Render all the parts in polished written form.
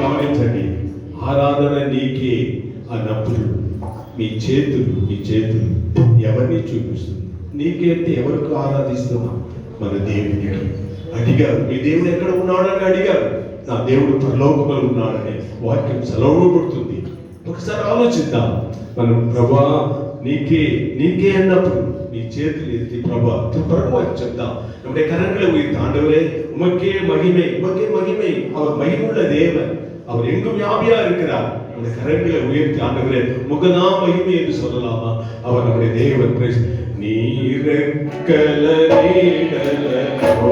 గమనించండి. ఆరాధన నీకే అన్నప్పుడు మీ చేతులు ఎవరిని చూపిస్తుంది? నీకే అంటే ఎవరికి ఆరాధిస్తున్నాం? మన దేవునికి. అడిగారు, మీ దేవుడు ఎక్కడ ఉన్నాడని అడిగారు. నా దేవుడు పరలోకంలో ఉన్నాడని వాక్యం సెలవుబడుతుంది. ఒకసారి ఆలోచిద్దాం. మనం ప్రభా நீக்கே அன்னప్పుడు நீ சேத்தில் எத்தி பிரபா பிரபு చెప్తాం. நம்முடைய கரங்களை உயர்த்தி ஆண்டவரே உமக்கே மகிமை. அவர் மகிமுள்ள தேவன், அவர் எங்கும் வியாபியா இருக்கிறார். நம்முடைய கரங்களை உயர்த்தி ஆண்டவரே முகனா மகிமை என்று சொல்லலாமா? அவர் நம்முடைய தேவன். நீரக்கல நீடலோ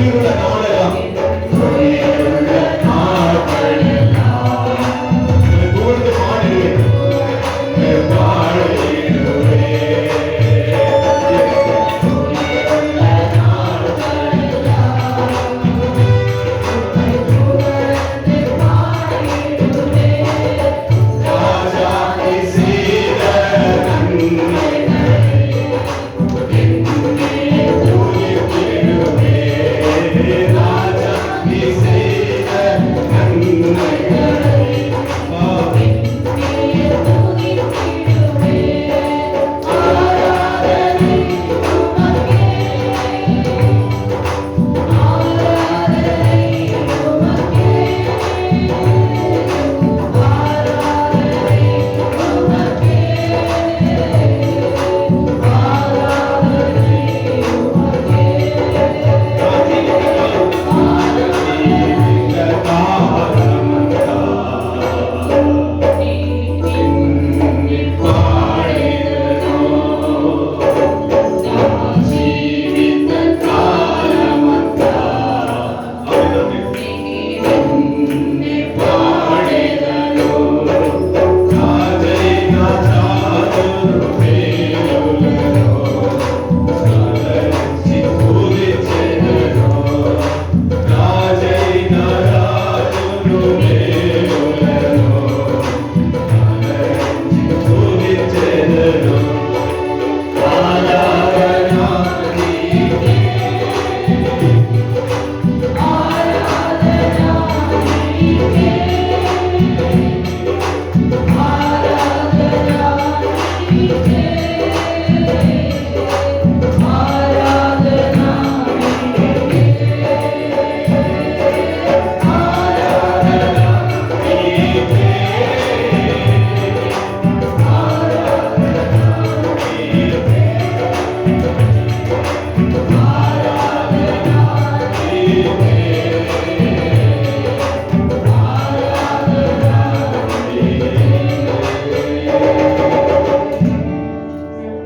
ఊరిరుల నాడగా దూరத்து పాడిరువే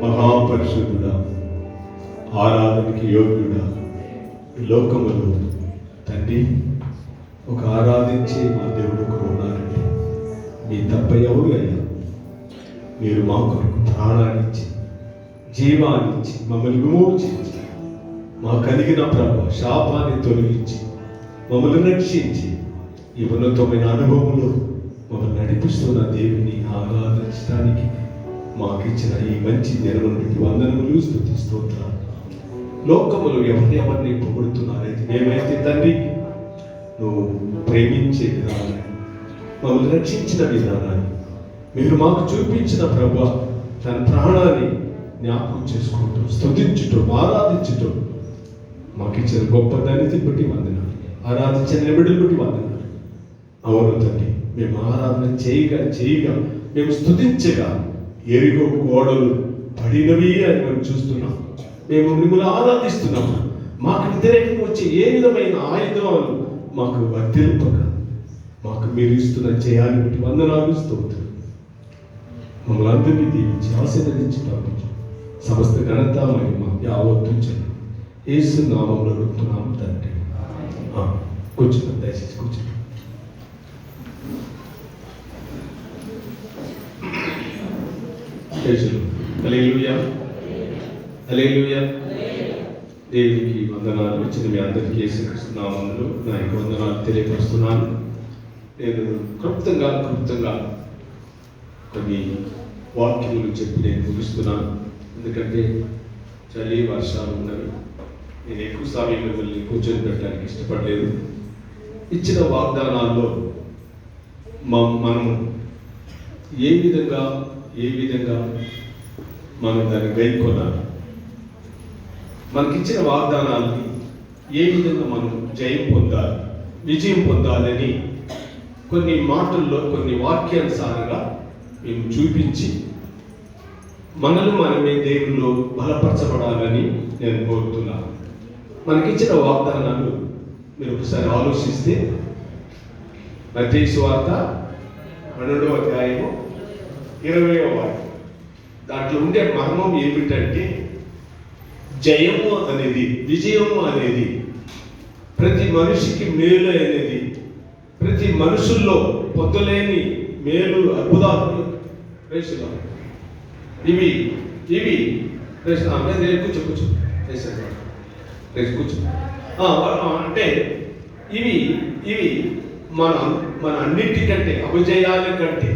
మహాపరిశుద్ధుడా, ఆరాధనకి యోగ్యుడా, లోకములో తండ్రి ఒక ఆరాధించే మా దేవుడు ఒకరు ఉన్నారండి. మీ తప్ప ఎవరు అయ్యా? మీరు మా కొరకు ప్రాణాన్నిచ్చి జీవాన్నిచ్చి మమ్మల్ని విమోచించి మా కలిగిన ప్రభు శాపాన్ని తొలగించి మమ్మల్ని రక్షించి ఈ ఉన్నతమైన అనుభవంలో మమ్మల్ని నడిపిస్తున్న దేవుని ఆరాధించడానికి మాకు ఇచ్చిన ఈ మంచి దినమునికి వందనములు, స్తుతి, స్తోత్రాలు. లోకములు ఎవరిని పొగుడుతున్నారైతే మేమైతే తండ్రి నువ్వు ప్రేమించే విధానాన్ని, మమ్మల్ని రక్షించిన విధానాన్ని, మీరు మాకు చూపించిన ప్రభు తన ప్రాణాన్ని జ్ఞాపకం చేసుకుంటూ స్తుతించుటూ ఆరాధించుటూ మాకు ఇచ్చిన గొప్ప దానిని బట్టి వందనాలు, ఆరాధించిన నిబిడలు బట్టి వందనాలు. అవును తండ్రి, మేము ఆరాధన చేయగా మేము స్తుతించగా ఎరిగో గోడలు పడినవి అని మేము చూస్తున్నాం. మేము మిమ్మల్ని ఆరాధిస్తున్నాము. మాకు వ్యతిరేకంగా వచ్చే ఏ విధమైన ఆయుధాలు మాకు వర్తింపక మాకు మీరు ఇస్తున్న చేయాలని బట్టి వందనాలు, స్తోత్రం. మమ్మల్ని అందరినీ దీవించి ఆశీర్వదించి పంపించు. సమస్త ఘనత మహిమ యావత్తు చెల్లి యేసు నామములో అడుగుతున్నాము తండ్రి. కూర్చున్నాం, దయచేసి కూర్చున్నాం. హల్లెలూయా, హల్లెలూయా. దేవునికి వందనాలు. వచ్చిన మీ అందరికీ యేసుక్రీస్తు నామములో నా యొక్క వందనాలు తెలియపరుస్తున్నాను. నేను క్లుప్తంగా కొన్ని వాక్యములు చెప్పి నేను ముగిస్తున్నాను. ఎందుకంటే చలి వర్షాలు ఉన్నవి. నేను ఎక్కువ సమయం మిమ్మల్ని కూర్చొని పెట్టడానికి ఇష్టపడలేదు. ఇచ్చిన వాగ్దానాల్లో మనము ఏ విధంగా మనం దాన్ని గైకొనాలి, మనకిచ్చిన వాగ్దానాలని ఏ విధంగా మనం విజయం పొందాలని కొన్ని మాటల్లో కొన్ని వాక్యానుసారంగా మేము చూపించి మనమే దేవుల్లో బలపరచబడాలని నేను కోరుతున్నాను. మనకిచ్చిన వాగ్దానాలు మీరు ఒకసారి ఆలోచిస్తే మత్తయి సువార్త 12వ అధ్యాయము 20వ వాక్యం, దాంట్లో ఉండే మర్మం ఏమిటంటే విజయము అనేది ప్రతి మనిషికి మేలు అనేది, ప్రతి మనుషుల్లో పొందలేని మేలు అద్భుతాలు ఇవి ఇవి కూర్చో కూర్చో అంటే ఇవి ఇవి మన అన్నిటికంటే, అపజయాల కంటే,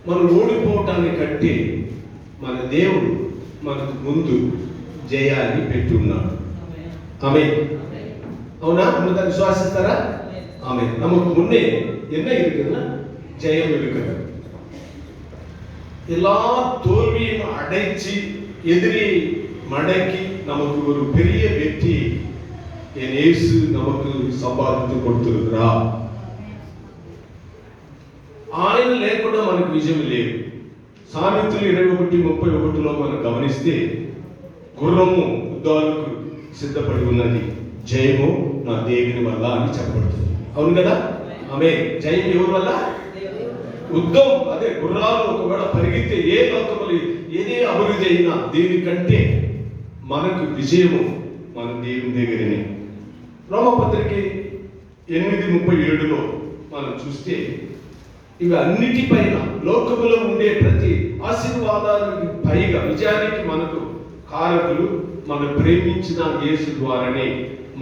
మనం ఓడిపోవటాన్ని కంటే మన దేవుడు మనకు ముందు జయాన్ని పెట్టున్నాడు. ఆమె అవునా? ఉన్నదా? విశ్వాసిస్తారా? ఆమె நமக்கு முன்னே என்ன இருக்குன்னா ஜெயம் இருக்கிறது. எல்லா தோல்வியும் அடைச்சு எதிரி மடக்கி நமக்கு ஒரு பெரிய வெற்றி என் இயேசு நமக்கு சம்பாதித்து கொடுத்திருக்கிறார். ఆయన లేకుండా మనకు విజయం లేదు. సామెతలు 21:31లో మనం గమనిస్తే గుర్రము యుద్ధాలకు సిద్ధపడి ఉన్నది, జయము నా దేవుని వల్ల అని చెప్పబడుతుంది. అవును కదా? ఆమె జయం ఎవరి వల్ల? యుద్ధం అదే గుర్రాలు ఒకవేళ పరిగెత్తే ఏ లోకములు ఏదే అభివృద్ధి అయినా దీనికంటే మనకు విజయము మన దేవుని దగ్గరనే. రోమపత్రిక 8:37లో మనం చూస్తే ఇవి అన్నిటిపైన లోకములో ఉండే ప్రతి ఆశీర్వాదానికి పైగా విజయానికి మనకు కారకులు మనం ప్రేమించిన యేసు ద్వారానే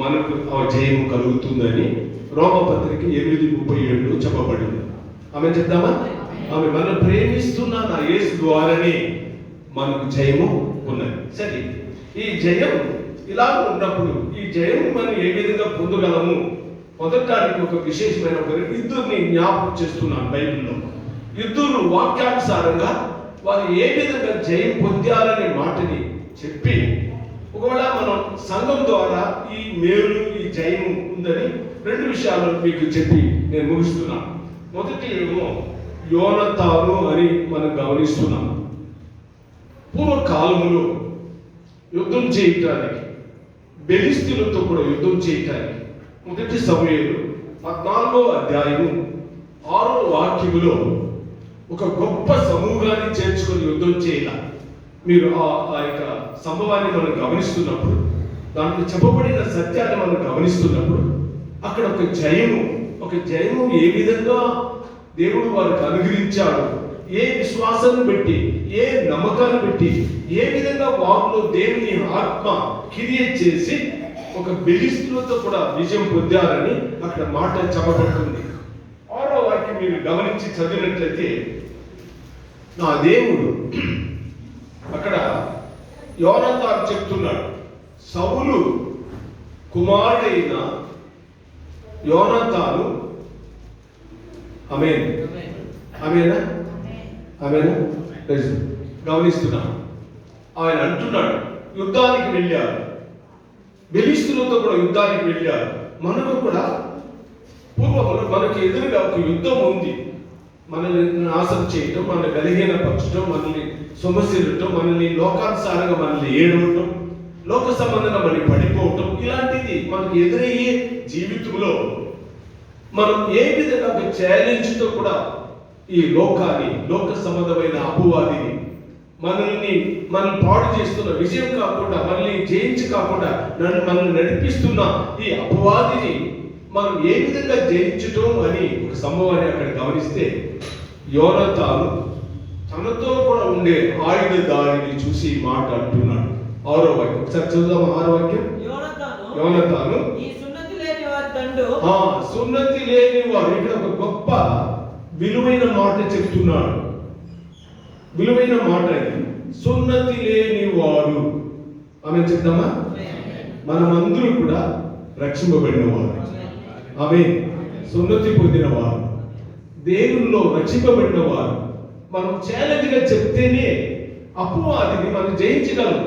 మనకు ఆ జయము కలుగుతుందని రోమపత్రిక 8:37లో చెప్పబడింది. ఆమె చెప్తామా? ఆమె మనం ప్రేమిస్తున్న నా యేసు ద్వారానే మనకు జయము ఉన్నది. సరే, ఈ జయం ఇలా ఉన్నప్పుడు ఈ జయం మనం ఏ విధంగా పొందగలము? మొదటానికి ఒక విశేషమైన యుద్ధుని జ్ఞాపకం చేస్తున్నాను. బైబిల్లో యుద్ధులు వాక్యానుసారంగా వారు ఏ విధంగా జయం పొందాలనే మాటని చెప్పి, ఒకవేళ మనం సంఘం ద్వారా ఈ మేలు ఈ జయం ఉందని రెండు విషయాలు మీకు చెప్పి నేను ముగిస్తున్నాను. మొదటి ఏమో యోనతాను అని మనం గమనిస్తున్నాం. పూర్వకాలంలో యుద్ధం చేయటానికి, బెలిస్తీయులతో కూడా యుద్ధం చేయటానికి మొదటి సమూయేలు 14వ అధ్యాయము 6వ వాక్యములో ఒక గొప్ప సమూహాన్ని చేర్చుకొని యుద్ధం చేయాల. మీరు ఆ యొక్క సంభవాన్ని మనం గమనిస్తున్నప్పుడు, దాంట్లో చెప్పబడిన సత్యాన్ని మనం గమనిస్తున్నప్పుడు అక్కడ ఒక జయము ఏ విధంగా దేవుడు వారికి అనుగ్రహించాడు, ఏ విశ్వాసాన్ని బట్టి, ఏ నమ్మకాన్ని బట్టి, ఏ విధంగా వారిలో దేవుని ఆత్మ క్రియేట్ చేసి ఒక బెలిస్తీయులతో కూడా విజయం పొందారని అక్కడ మాట చెప్పబడుతుంది. 6వ వాక్యం మీరు గమనించి చదివినట్లయితే, నా దేవుడు అక్కడ యోనాతాను చెప్తున్నాడు, సౌలు కుమారుడైన యోనాతాను ఆమేన్ ఆమేనా ఆమేనా గమనిస్తున్నాను. ఆయన అంటున్నాడు, యుద్ధానికి వెళ్ళారు, బెలిస్తీయులతో కూడా యుద్ధానికి వెళ్ళారు. మనకు కూడా పూర్వములో మనకి ఎదురుగా ఒక యుద్ధం ఉంది. మనల్ని నాశనం చేయటం, మనల్ని బలహీనపరచడం, మనల్ని సొమసిరటం, మనల్ని లోకానుసారంగా మనల్ని ఏడవటం, లోక సంబంధంగా మనల్ని పడిపోవటం, ఇలాంటిది మనకి ఎదురయ్యే జీవితంలో మనం ఏ విధంగా ఒక ఛాలెంజ్తో కూడా ఈ లోకాన్ని, లోక సంబంధమైన అపవాదిని, మనల్ని పాడు చేస్తున్న, విజయం కాకుండా మనల్ని జయించి కాకుండా మనల్ని నడిపిస్తున్న ఈ అపవాదిని మనం ఏ విధంగా జయించటం అని ఒక సంభవాన్ని అక్కడ గమనిస్తే, యోనాతాను తనతో కూడా ఉండే ఆయుధదారిని చూసి మాట్లాడుతున్నాడు. 6వ వాక్యం ఒకసారి చూద్దాం. 6వ వాక్యం, యోనాతాను సున్నతి లేని వారు. ఇక్కడ ఒక గొప్ప విలువైన మాట చెప్తున్నాడు. విలువైన మాట ఇది, సున్నతి లేని వారు. ఆమె చెప్తామా? మనమందరూ కూడా రక్షింపబడిన వారు. ఆమె సున్నతి పొందిన వారు, దేవుల్లో రక్షింపబడిన వారు. మనం ఛాలెంజ్గా చెప్తేనే అపవాదిని మనం జయించగలం.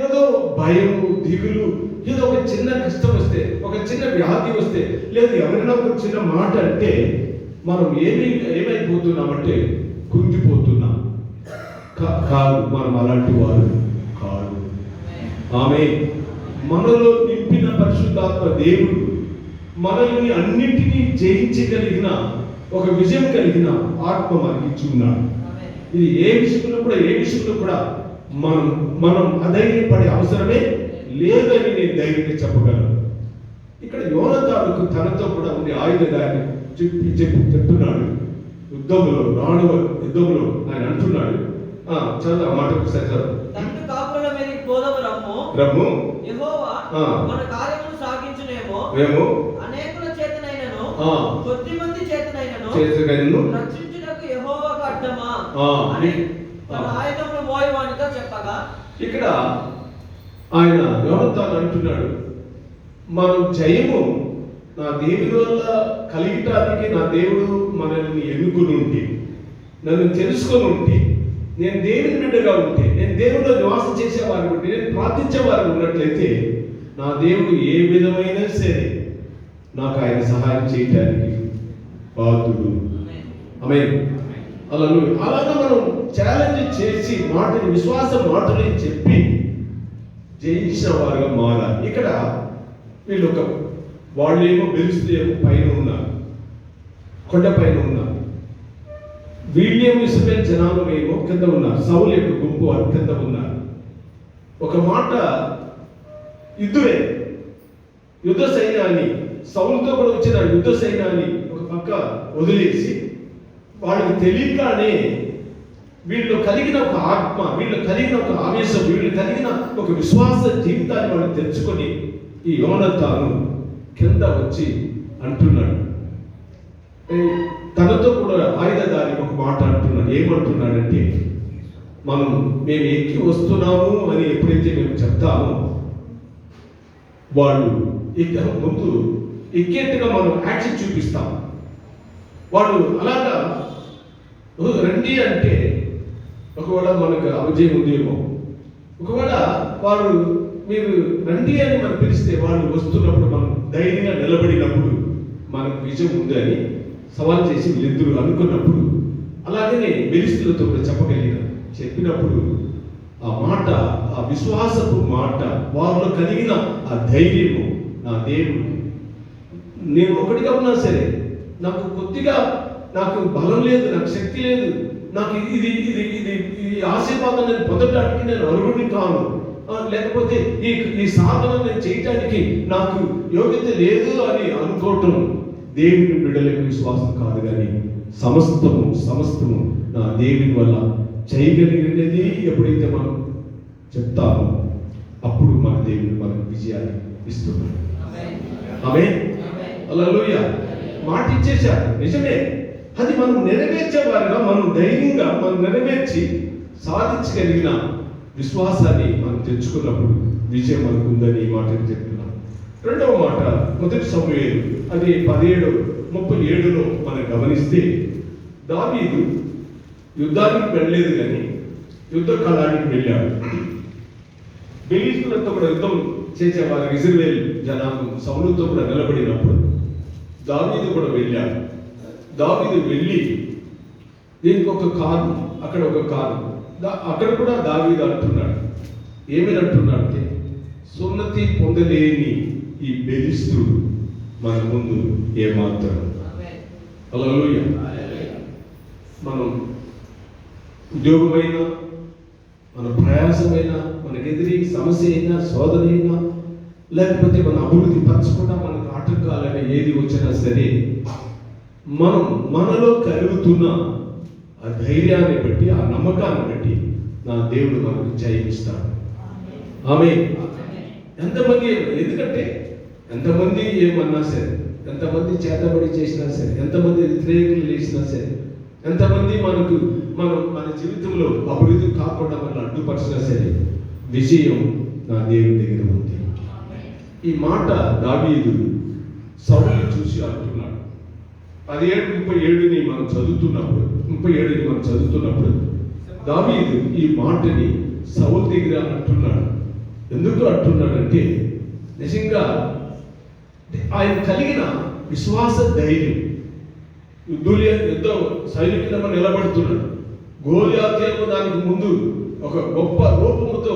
ఏదో భయము, దిగులు, ఏదో ఒక చిన్న కష్టం వస్తే, ఒక చిన్న వ్యాధి వస్తే, లేదు ఎవరైనా ఒక చిన్న మాట అంటే మనం ఏమైపోతున్నామంటే కుంగిపోతున్నాం. కాదు, మనం అలాంటి వారు కాదు. ఆమె మనలో నింపిన పరిశుద్ధాత్మ దేవుడు మనల్ని అన్నింటినీ జయించగలిగిన, ఒక విజయం కలిగిన ఆత్మ మనకి ఇచ్చి ఉన్నాడు. ఇది ఏ విషయంలో కూడా మనం అధైర్యపడే అవసరమే లేదని నేను ధైర్యంగా చెప్పగలను. ఇక్కడ యోనాతానుకు తనతో కూడా ఉండే ఆయుధాన్ని చెప్తున్నాడు. రాణువ యుద్ధంలో ఆయన అంటున్నాడు. చదువు ఆ మాట ఒకసారి చదువు. తండ్రి కాపుల మీదకి పోదాము రమ్ము. యెహోవా మన కార్యమును సాగించునేమో. అనేకుల చేతనైనను కొద్దిమంది చేతనైనను రక్షించుటకు యెహోవాకు అడ్డమా అని తన ఆయుధములు మోయవానితో చెప్పగా, ఇక్కడ ఆయన యోనాతాను అంటున్నాడు, మనం జయము నా దేవుని వల్ల కలిగటానికి నా దేవుడు మనల్ని ఎన్నుకుని ఉంటే, నన్ను తెలుసుకొని ఉంటే, నేను దేవుని బిడ్డగా ఉంటే, నేను దేవుడిలో నివాసం చేసేవారు ఉంటే, నేను ప్రార్థించేవారు ఉన్నట్లయితే నా దేవుడు ఏ విధమైన సరే నాకు ఆయన సహాయం చేయటానికి బాధ్యుడు. ఆమేన్. అలాగా మనం ఛాలెంజ్ చేసి మాటని విశ్వాస మాటని చెప్పి జయించిన వారుగా మారాలి. ఇక్కడ వీళ్ళు వాళ్ళేమో బెలిస్తేమో పైన ఉన్నారు, కొండ పైన ఉన్నారు. వీళ్ళేమో ఇశ్రాయేలు జనాలు ఏమో కింద ఉన్నారు, సౌలు యొక్క గుంపు వారు కింద ఉన్నారు. ఒక మాట ఇద్దరే యుద్ధ సైన్యాన్ని, సౌలుతో కూడా వచ్చిన యుద్ధ సైన్యాన్ని ఒక పక్క వదిలేసి, వాళ్ళకి తెలియగానే వీళ్ళు కలిగిన ఒక ఆత్మ, వీళ్ళు కలిగిన ఒక ఆవేశం, వీళ్ళు కలిగిన ఒక విశ్వాస జీవితాన్ని వాళ్ళు తెచ్చుకొని ఈ యోనాతాను కింద వచ్చి అంటున్నాడు. తనతో కూడా ఆయుధదారికి ఒక మాట అంటున్నాడు. ఏమంటున్నాడంటే, మేము ఎక్కి వస్తున్నాము అని ఎప్పుడైతే మేము చెప్తామో, వాళ్ళు ముందు ఎక్కేట్టుగా మనం యాక్షన్ చూపిస్తాం. వాళ్ళు అలాగా రండి అంటే ఒకవేళ మనకు అవిజయం ఉందేమో, ఒకవేళ వారు మీరు రండి అని మనం పిలిస్తే వాళ్ళు వస్తున్నప్పుడు మనం ధైర్యంగా నిలబడినప్పుడు మనకు విజయం ఉంది అని సవాల్ చేసి వీళ్ళిద్దరూ అనుకున్నప్పుడు, అలాగనే బెలిస్తులతో కూడా చెప్పినప్పుడు ఆ మాట, ఆ విశ్వాసపు మాట, వారిలో కలిగిన ఆ ధైర్యము, నా దేవుడు నేను ఒకటిగా ఉన్నా సరే, నాకు బలం లేదు, నాకు శక్తి లేదు, నాకు ఇది ఇది ఇది ఈ ఆశీర్వాదం నేను పొందడానికి నేను అర్హుడిని కాను, లేకపోతే ఈ సాధన నేను చేయటానికి నాకు యోగ్యత లేదు అని అనుకోవటం దేవుని బిడ్డలకు విశ్వాసం కాదు. కానీ సమస్తము నా దేవుని వల్ల చేయగలిగినది ఎప్పుడైతే మనం చెప్తామో అప్పుడు మన దేవుడు మనకు విజయాన్ని ఇస్తున్నాడు. ఆమేన్. హల్లెలూయా. మాట ఇచ్చేశాడు, నిజమే. అది మనం నెరవేర్చేవారుగా, మనం ధైర్యంగా మనం నెరవేర్చి సాధించగలిగిన విశ్వాసాన్ని మనం తెచ్చుకున్నప్పుడు విజయం మనకు ఉందని ఈ మాటను చెప్తున్నాం. రెండవ మాట మొదటి సమూయేలు అది 17:37 మనం గమనిస్తే, దావీదు యుద్ధానికి వెళ్ళలేదు కానీ యుద్ధ కళానికి వెళ్ళాడు. బెలిస్తులతో కూడా యుద్ధం చేసేవారు ఇశ్రాయేలు జనాలు సౌలుతో కూడా నిలబడినప్పుడు దావీదు కూడా వెళ్ళాడు. దావీదు వెళ్ళి దీనికి ఒక కారణం, అక్కడ ఒక కారణం, అక్కడ కూడా దావీదు అంటున్నాడు. ఏమని అంటున్నాడంటే, సున్నతి పొందలేని ఈ బెలిస్తుడు మన ముందు ఏమాత్రం. హల్లెలూయా. మనం ఉద్యోగమైనా, మన ప్రయాసమైనా, మనకు ఎదిరి సమస్య అయినా, శోధన అయినా, లేకపోతే మన అభివృద్ధి పరచకుండా మనకు ఆటంకాలని ఏది వచ్చినా సరే, మనలో కలుగుతున్న ఆ ధైర్యాన్ని బట్టి, ఆ నమ్మకాన్ని బట్టి నా దేవుడు మనకు జయమిస్తాడు. ఆమేన్. ఎంతమంది, ఎందుకంటే ఎంతమంది ఏమన్నా సరే, ఎంతమంది చేతబడి చేసినా సరే, ఎంతమంది వ్యతిరేకులు చేసినా సరే, ఎంతమంది మన జీవితంలో అభివృద్ధి కాకుండా మనం అడ్డుపరిచినా సరే, విజయం నా దేవుని దగ్గర ఉంది. ఈ మాట దావీదు సౌలుని చూసి అంటున్నాడు. 17:37 మనం చదువుతున్నప్పుడు దావీదు ఈ మాటని సౌలు దగ్గర అంటున్నాడు. ఎందుకు అంటున్నాడంటే, నిజంగా ఆయన కలిగిన విశ్వాస ధైర్యం, యుద్ధ సైనికులను నిలబడుతున్నాడు. గోలియాతేమో దానికి ముందు ఒక గొప్ప రూపముతో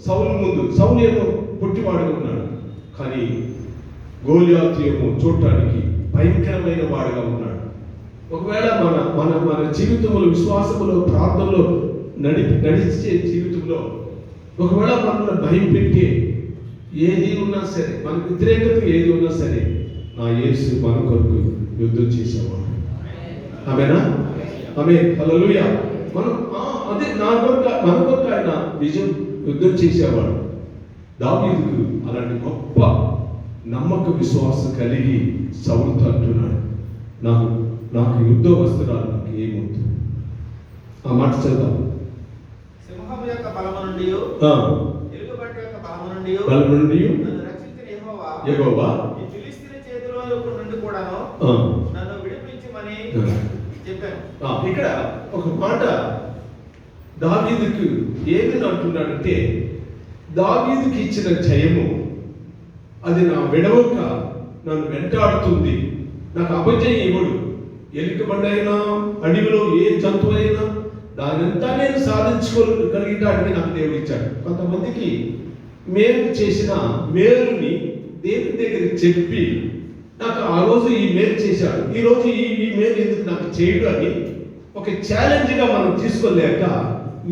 సౌలు ఏమో పుట్టివాడుగా ఉన్నాడు, కానీ గోలియాతు ఏమో చూడటానికి భయంకరమైన వాడుగా ఉన్నాడు. ఒకవేళ మన జీవితంలో, విశ్వాసంలో, ప్రార్థనలో నడిచే జీవితంలో ఒకవేళ మనల్ని భయం పెట్టే ఏది ఉన్నా సరే, మనకు వ్యతిరేకత ఏది ఉన్నా సరే, నా యేసు మన కొరకు యుద్ధం చేసేవాడు. ఆమేనా? ఆమేన్. హల్లెలూయా. మనం అదే నా కొరకు, మన కొరకు ఆయన యుద్ధం చేసేవాడు. దావీదుకు అలాంటి గొప్ప నమ్మక విశ్వాసం కలిగి సౌలుతో అంటున్నాడు, నాకు యుద్ధ వస్త్రాలు నాకు ఏమవుతుంది. ఆ మాట చదువుదాం. సింహము యొక్క బలము నుండి, ఎలుగుబంటి యొక్క బలము నుండి నన్ను రక్షించిన యెహోవా ఈ ఫిలిష్తీయుల చేతిలో నుండి కూడాను నన్ను విడిపించమని చెప్పాను. ఇక్కడ ఒక మాట దావీదుకు ఏమి అంటున్నాడంటే, దావీదుకి ఇచ్చిన జయము అది నా విడవక నన్ను వెంటాడుతుంది. నాకు అపజయం ఇవ్వడు. ఎలుకబండైనా, అడవిలో ఏ జంతువు అయినా దానంతా నేను సాధించుకోగలిగటానికి నాకు దేవుడు ఇచ్చాడు. కొంతమందికి మేలు చేసిన మేలుని దేవుని దగ్గర చెప్పి, నాకు ఆ రోజు ఈ మేలు చేశాడు, ఈ రోజు ఈ మేలు ఎందుకు నాకు చేయడు అని ఒక ఛాలెంజ్గా మనం తీసుకోలేక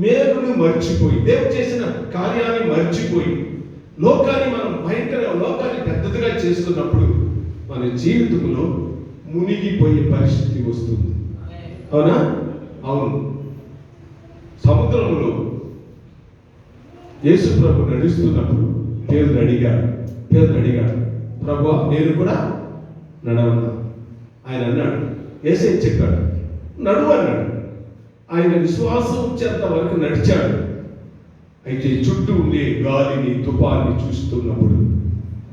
మేలుని మర్చిపోయి, దేవుడు చేసిన కార్యాన్ని మర్చిపోయి, లోకాన్ని మనం లోకాన్ని పెద్దదిగా చేసుకున్నప్పుడు మన జీవితంలో మునిగిపోయే పరిస్థితి వస్తుంది. అవునా? అవును. సముద్రంలో యేసు ప్రభు నడుస్తున్నప్పుడు పేదలు అడిగాడు, ప్రభువా నేను కూడా నడవన్నా. ఆయన అన్నాడు, యేసయ్య చెప్పాడు నడువు అన్నాడు. ఆయన విశ్వాసం వచ్చేంత వరకు నడిచాడు. అయితే చుట్టూ ఉండే గాలిని, తుఫాన్ని చూస్తున్నప్పుడు,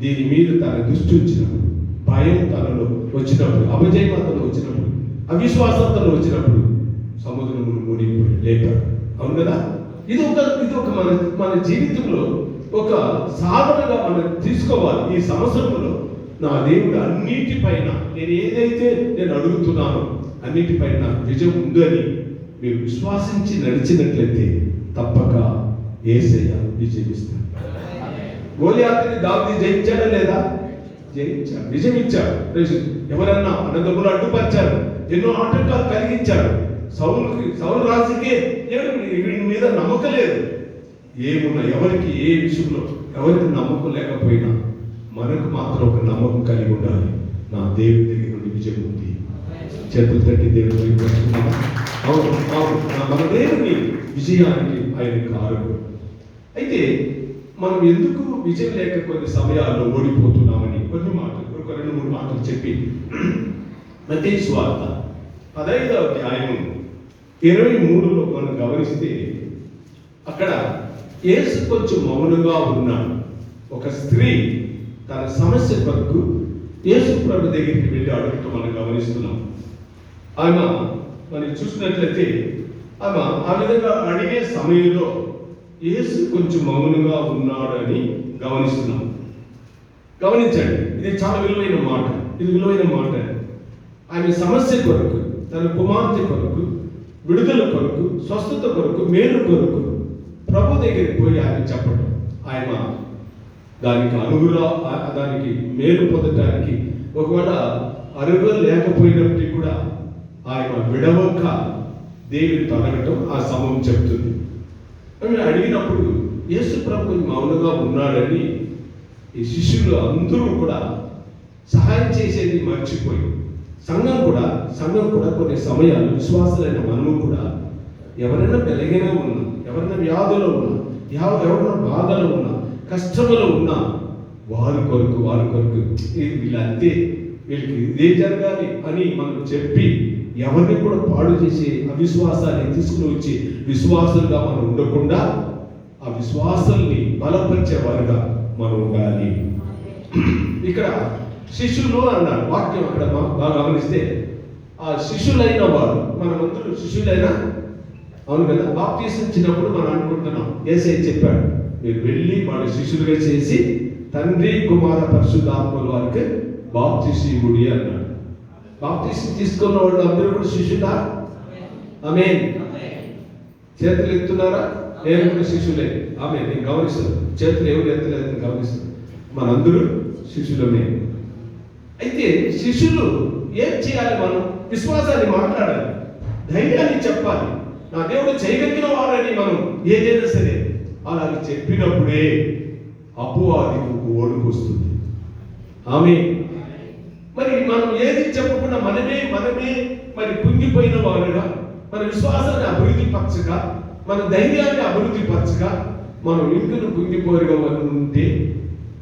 దీని మీద తన దృష్టి వచ్చినప్పుడు, భయం తనలో వచ్చినప్పుడు, అపజయం అతను వచ్చినప్పుడు, అవిశ్వాసంతో వచ్చినప్పుడు సముద్రమును మునిగిపోయి లేపాడు. అవును కదా? ఇది ఒక మన జీవితంలో ఒక సాధనగా మనం తీసుకోవాలి. ఈ సంవత్సరంలో నా దేవుడు అన్నిటిపైన నేను ఏదైతే నేను అడుగుతున్నానో అన్నిటిపైన విజయం ఉందని మీరు విశ్వాసించి నడిచినట్లయితే తప్పక యేసయ్య విజయమిస్తాడు. గోలియాతుని దావీదు జయించాడా లేదా? జయించాడు, విజయం ఇచ్చాడు. ఎవరన్నా అన్నదమ్ములు అడ్డుపరిచారు, ఎన్నో ఆటంకాలు కలిగించాడు. సౌలు రాజుకే వీడి మీద నమ్మకం లేదు. ఏమున్నా ఎవరికి ఏ విషయంలో ఎవరికి నమ్మకం లేకపోయినా మనకు మాత్రం ఒక నమ్మకం కలిగి ఉండాలి. నా దేవుడి దగ్గర నుండి విజయం ఉంది. చేతులు తట్టి దేవుడి అవును మన దేవుని విజయానికి ఆయన కారణం. అయితే మనం ఎందుకు విజయం లేక కొన్ని సమయాల్లో ఓడిపోతున్నామని కొన్ని మాటలు, ఒక 2-3 మాటలు చెప్పి మత్తయి సువార్త 15వ అధ్యాయం 23లో మనం గమనిస్తే, అక్కడ యేసు కొంచెం మౌనంగా ఉన్నాడు. ఒక స్త్రీ తన సమస్య కొరకు యేసు ప్రభు దగ్గరికి వెళ్ళి అడుగుతూ మనం గమనిస్తున్నాం. ఆమె మనం చూసినట్లయితే ఆమె ఆ విధంగా అడిగే సమయంలో యేసు కొంచెం మౌనంగా ఉన్నాడు అని గమనిస్తున్నాం. గమనించండి, ఇది చాలా విలువైన మాట. ఆమె సమస్య కొరకు, తన కుమార్తె కొరకు, విడుదల కొరకు, స్వస్థత కొరకు, మేలు కొరకు ప్రభు దగ్గరికి పోయి ఆయన చెప్పడం, ఆయన దానికి మేలు పొందటానికి ఒకవేళ అరుగు లేకపోయినప్పటికీ కూడా ఆయన విడవక దేవుని తొలగటం ఆ సమయం చెప్తుంది. అని అడిగినప్పుడు యేసు ప్రభు మౌనంగా ఉన్నాడని ఈ శిష్యులు అందరూ కూడా సహాయం చేసేది మర్చిపోయి, సంఘం కూడా కొన్ని సమయాలు విశ్వాసులైన మనము కూడా ఎవరైనా వెలగైనా ఉన్నా, ఎవరైనా వ్యాధులో ఉన్నా, ఎవరైనా బాధలో ఉన్నా, కష్టంలో ఉన్నా వారి కొరకు వీళ్ళంతే, వీళ్ళకి ఇదే జరగాలి అని మనం చెప్పి ఎవరిని కూడా పాడు చేసి అవిశ్వాసాన్ని తీసుకుని వచ్చి విశ్వాసులుగా మనం ఉండకుండా ఆ విశ్వాసాన్ని బలపరిచేవారుగా మనం ఉండాలి. ఇక్కడ శిష్యులు అన్నారు వాక్యం. అక్కడ బాగా గమనిస్తే ఆ శిష్యులైన వారు, మనమందరూ శిష్యులైనా, అవును కదా? బాప్తీసం ఇచ్చినప్పుడు మనం అనుకుంటున్నాం, యేసయ్య చెప్పాడు మీరు వెళ్ళి వాళ్ళ శిష్యులుగా చేసి తండ్రి కుమార పరిశుద్ధాత్మల వారికి బాప్తీసివుడి అన్నాడు. బాప్తీసం తీసుకున్న వాళ్ళు అందరూ కూడా శిష్యులా? ఆమేన్. చేతులు ఎత్తున్నారా? నేను కూడా శిష్యులే. ఆమేన్. నేను గమనిస్తాను, చేతులు ఎవరు ఎత్తలేదు గమనిస్తాను. మనందరూ శిష్యులమే. అయితే శిష్యులు ఏం చేయాలి? మనం విశ్వాసాన్ని మాట్లాడాలి, ధైర్యాన్ని చెప్పాలి. నా దేవుడు చేయగలిగిన వారని మనం ఏదైనా సరే అలాగే చెప్పినప్పుడే అపవాదికి ఒక వణుకు వస్తుంది. ఆమె మరి మనం ఏది చెప్పకుండా మనమే మరి కుంగిపోయిన వారుగా, మన విశ్వాసాన్ని అభివృద్ధి పరచగా, మన ధైర్యాన్ని అభివృద్ధి పరచగా, మనం ఇంకును కుంగిపోరుగా ఉంటే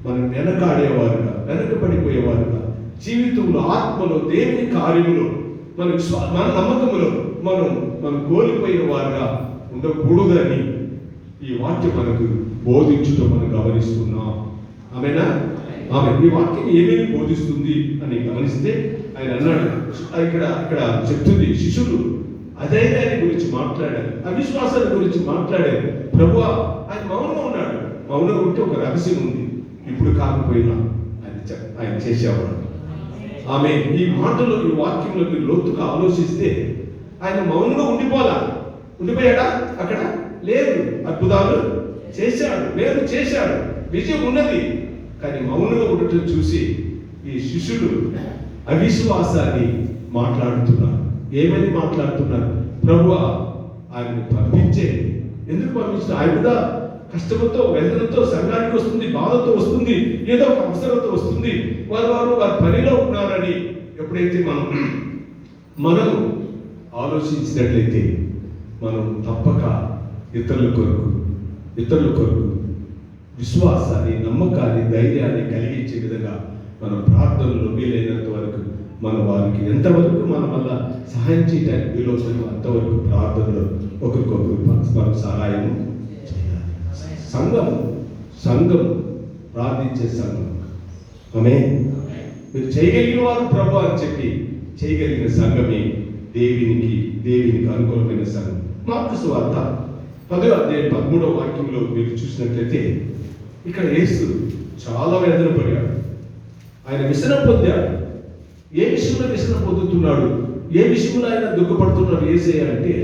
మనం వెనకాడేవారుగా, వెనకబడిపోయేవారుగా, జీవితంలో ఆత్మలో దేవుని కార్యములో మన నమ్మకములో మనం కోల్పోయిన వారుగా ఉండకూడదని ఈ వాక్యం మనకు బోధించడం మనం గమనిస్తున్నాం. ఆమెనా? ఆమె ఈ వాక్యం ఏమేమి బోధిస్తుంది అని గమనిస్తే ఆయన అన్నాడు, ఇక్కడ చెప్తుంది, శిష్యులు అధైర్యాన్ని గురించి మాట్లాడారు, అవిశ్వాసాల గురించి మాట్లాడారు. ప్రభువా, ఆయన మౌనంగా ఉన్నాడు. మౌనంగా ఉంటే ఒక రహస్యం ఉంది, ఇప్పుడు కాకపోయినా ఆయన చేసేవాడు. ఆమె ఈ మాటలో, ఈ వాక్యంలో మీరు లోతుగా ఆలోచిస్తే ఆయన మౌనంగా ఉండిపోయాడా? అక్కడ లేదు. అద్భుతాలు చేశాడు, మేలు చేశాడు, విజయం ఉన్నది. కానీ మౌనంగా ఉండటం చూసి ఈ శిష్యులు అవిశ్వాసాన్ని మాట్లాడుతున్నారు. ఏమని మాట్లాడుతున్నారు? ప్రభువా, ఆయన్ని పంపించే. ఎందుకు పంపించిన? ఆయన మీద కష్టంతో, వేదనతో సంఘానికి వస్తుంది, బాధతో వస్తుంది, ఏదో ఒక అవసరంతో వస్తుంది. వారు పనిలో ఉన్నారని ఎప్పుడైతే మనం ఆలోచించినట్లయితే మనం తప్పక ఇతరుల కొరకు విశ్వాసాన్ని, నమ్మకాన్ని, ధైర్యాన్ని కలిగించే విధంగా మన ప్రార్థనలో వీలైనంత వరకు మనం వారికి ఎంతవరకు మన వల్ల సహాయం చేయడానికి వీలవుతుందో అంతవరకు ప్రార్థనలో ఒకరికొకరు మనం సహాయం చేయాలి. సంఘం ప్రార్థించే సంఘం. ఆమేన్. మీరు చేయగలిగిన వారు ప్రభు అని చెప్పి చేయగలిగిన సంఘమే దేవునికి అనుకూలమైన సంఘం. మార్కు సువార్త 10వ అధ్యాయం 13వ వాక్యంలో మీరు చూసినట్లయితే ఇక్కడ యేసు చాలా వేదన పడ్డాడు. ఆయన వ్యసనం పొందాడు. ఏ విషయంలో వ్యసనం పొందుతున్నాడు? ఏ విషయంలో ఆయన దుఃఖపడుతున్నాడు యేసయ్య అంటే,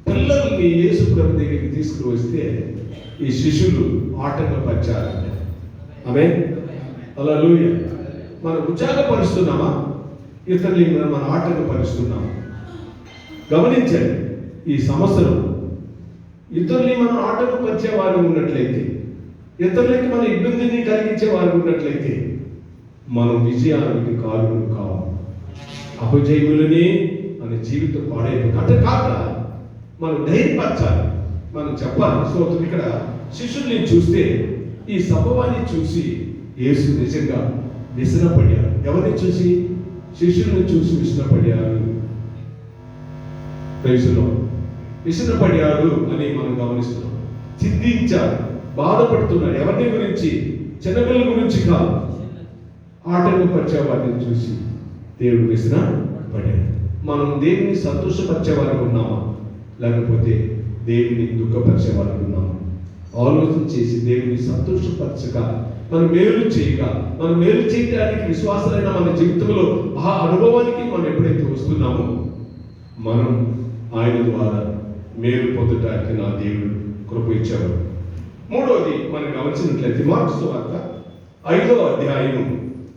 పిల్లల్ని యేసు ప్రభు దగ్గరికి తీసుకుని వస్తే ఈ శిష్యులు ఆటంకపరిచారంట. ఆమేన్. హల్లెలూయా. మనం ఉత్సాహపరుస్తున్నామా? ఇతరుల్ని మనం ఆటంకపరుస్తున్నామా? గమనించండి, ఈ సంవత్సరం ఇతరుల్ని మనం ఆటంకపరిచే వారు ఉన్నట్లయితే, ఇతరులకి మన ఇబ్బందిని కలిగించే వారు ఉన్నట్లయితే మనం విజయానికి కారణం కావు. అపజయములనే మన జీవితం పాడైపోతుంది. అంటే కాక మనం ధైర్యపరచాలి, మనం చెప్పాలి. సో ఇక్కడ శిష్యుల్ని చూస్తే, ఈ సంభవాన్ని చూసి యేసు నిజంగా విసనపడ్డారు. ఎవరిని చూసి? శిష్యుల్ని చూసి విసనపడ్డారు. ప్రైజ్లో విసనపడ్డాడు అని మనం గమనిస్తున్నాం. చింతించారు, బాధపడుతున్నారు. ఎవరిని గురించి? చిన్నపిల్లల గురించి కాదు. ఆటంకపరిచే వారిని చూసి దేవుడు విసనపడ్డాడు. మనం దేవుని సంతోషపరిచే వారికి ఉన్నామా, లేకపోతే దేవుని దుఃఖపరిచే వారికి ఉన్నామా? ఆలోచన చేసి దేవుని సంతోషపరచక, మనం మేలు చేయడానికి విశ్వాసమైన మన జీవితంలో ఆ అనుభవానికి మనం ఎప్పుడైతే వస్తున్నామో మనం ఆయన ద్వారా మేలు పొందటానికి నా దేవుడు కృప ఇచ్చేవాడు. మూడవది మనం గమనించినట్లయితే మార్కు సువార్త 5వ అధ్యాయం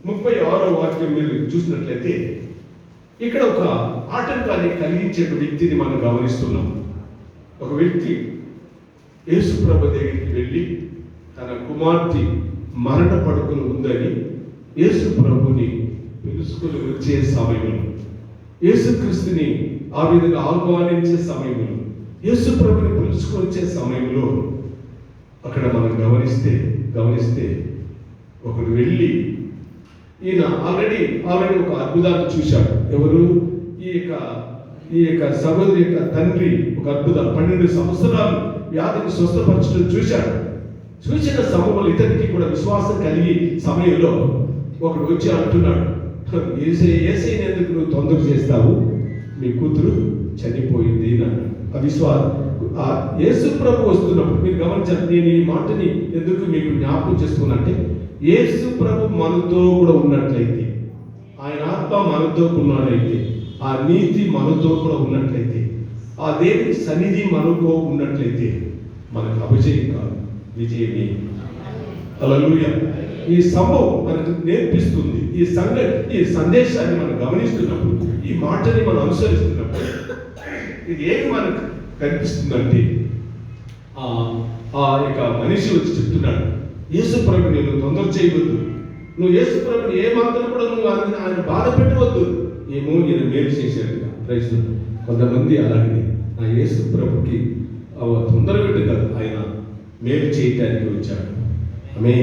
36వ వాక్యం మీరు చూసినట్లయితే ఇక్కడ ఒక ఆటంకాన్ని కలిగించే వ్యక్తిని మనం గమనిస్తున్నాం. ఒక వ్యక్తి యేసు ప్రభు దగ్గరికి వెళ్ళి తన కుమార్తె మరణ పడుకులు ఉందని యేసు ప్రభుని పిలుచుకుని వచ్చే సమయంలో, యేసుక్రీస్తుని ఆ విధంగా ఆహ్వానించే సమయంలో, యేసు ప్రభుని పిలుచుకొని వచ్చే సమయంలో అక్కడ మనం గమనిస్తే ఒకడు వెళ్ళి, ఈయన ఆల్రెడీ ఒక అద్భుతాన్ని చూశాడు. ఎవరు? ఈ యొక్క సహోదరి యొక్క తండ్రి ఒక అద్భుతం 12 సంవత్సరాలు వ్యాధిని స్వస్థపరచడం చూసిన సమయంలో ఇతనికి కూడా విశ్వాసం కలిగి సమయంలో ఒకడు వచ్చి అంటున్నాడు, ఏసైని ఎందుకు నువ్వు తొందర చేస్తావు? మీ కూతురు చనిపోయింది అన్నాడు. యేసు ప్రభు వస్తున్నప్పుడు మీరు గమనించాలి. నేను ఈ మాటని ఎందుకు మీకు జ్ఞాపకం చేస్తున్నంటే, యేసు ప్రభు మనతో కూడా ఉన్నట్లయితే, ఆయన ఆత్మ మనతో ఉన్నట్లయితే, ఆ నీతి మనతో కూడా ఉన్నట్లయితే, ఆ దేవుని సన్నిధి మనతో ఉన్నట్లయితే మనకు అపజయం కాదు, విజయమే. హల్లెలూయా. ఈ సంభవం మనకు నేర్పిస్తుంది. ఈ సందేశాన్ని మనం గమనిస్తున్నప్పుడు, ఈ మాటని మనం అనుసరిస్తున్నప్పుడు ఇది ఏమి మనకు కనిపిస్తుందంటే, ఆ యొక్క మనిషి వచ్చి చెప్తున్నాడు, యేసు ప్రభుని నువ్వు తొందర చేయవద్దు. నువ్వు యేసు ప్రభుని ఏ మాత్రం కూడా నువ్వు ఆయన బాధ పెట్టవద్దు. ఏమో ఈయన మేలు చేశాడుగా ప్రైజ్. కొంతమంది అలాగే నా యేసు ప్రభుకి తొందర పెట్టి కాదు, ఆయన మేలు చేయటానికి వచ్చాడు. ఆమె